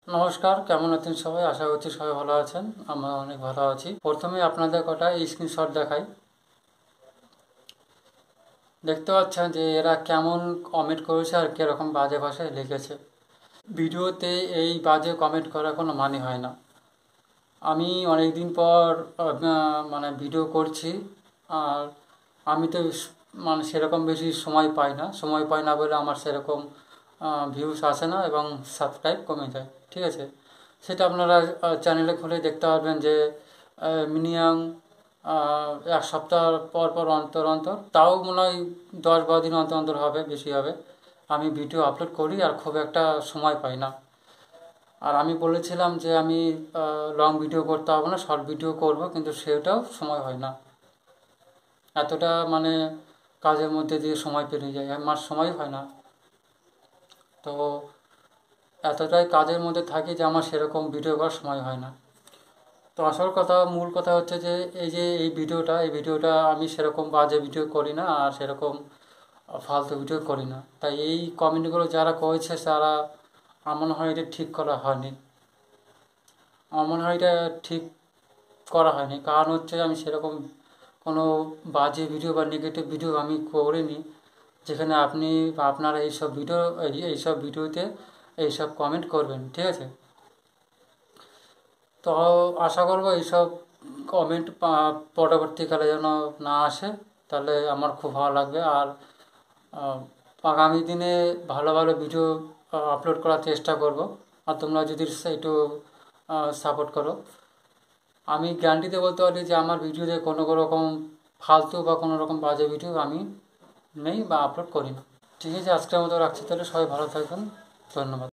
নমস্কার, কেমন আছেন সবাই? আশা করছি সবাই ভালো আছেন। আমরা অনেক ভালো আছি। প্রথমে আপনাদের কটা স্ক্রিনশট দেখাই। দেখতে পাচ্ছেন যে এরা কেমন কমেন্ট করেছে আর কীরকম বাজে ভাষায় লিখেছে। ভিডিওতে এই বাজে কমেন্ট করার কোনো মানে হয় না। আমি অনেক দিন পর মানে ভিডিও করছি, আর আমি তো মানে সেরকম বেশি সময় পাই না বলে আমার সেরকম ভিউস আসে না এবং সাবস্ক্রাইব কমে যায়। ঠিক আছে, সেটা আপনারা চ্যানেলে খুলে দেখতে পারবেন যে মিনিমাম এক সপ্তাহ পর পর অন্তর অন্তর, তাও মনে হয় 10-12 দিন অন্তর অন্তর হবে, বেশি হবে, আমি ভিডিও আপলোড করি আর খুব একটা সময় পাই না। আর আমি বলেছিলাম যে আমি লং ভিডিও করতে হবে না, শর্ট ভিডিও করব, কিন্তু সেটাও সময় হয় না। এতটা মানে কাজের মধ্যে দিয়ে সময় পেরিয়ে যায়, আমার সময় হয় না। তো এতটাই কাজের মধ্যে থাকি যে আমার সেরকম ভিডিও করার সময় হয় না। তো আসল কথা, মূল কথা হচ্ছে যে এই ভিডিওটা আমি সেরকম বাজে ভিডিও করি না আর সেরকম ফালতু ভিডিও করি না। তাই এই কমেন্টগুলো যারা করেছে তারা, আমার মনে হয় এটা ঠিক করা হয়নি। আমার মনে হয় এটা ঠিক করা হয়নি, কারণ হচ্ছে আমি সেরকম কোনো বাজে ভিডিও বা নেগেটিভ ভিডিও আমি করিনি যেখানে আপনি বা আপনারা এইসব ভিডিওতে এইসব কমেন্ট করবেন। ঠিক আছে, তো আশা করবো এইসব কমেন্ট পরবর্তীকালে যেন না আসে, তাহলে আমার খুব ভালো লাগবে। আর আগামী দিনে ভালো ভালো ভিডিও আপলোড করার চেষ্টা করব, আর তোমরা যদি একটু সাপোর্ট করো। আমি গ্যারান্টিতে বলতে পারি যে আমার ভিডিওতে কোনো রকম ফালতু বা কোনো রকম বাজে ভিডিও আমি নেই বা আপলোড করি না। ঠিক আছে, আজকের মতো রাখছি, তাহলে সবাই ভালো থাকবেন। ধন্যবাদ।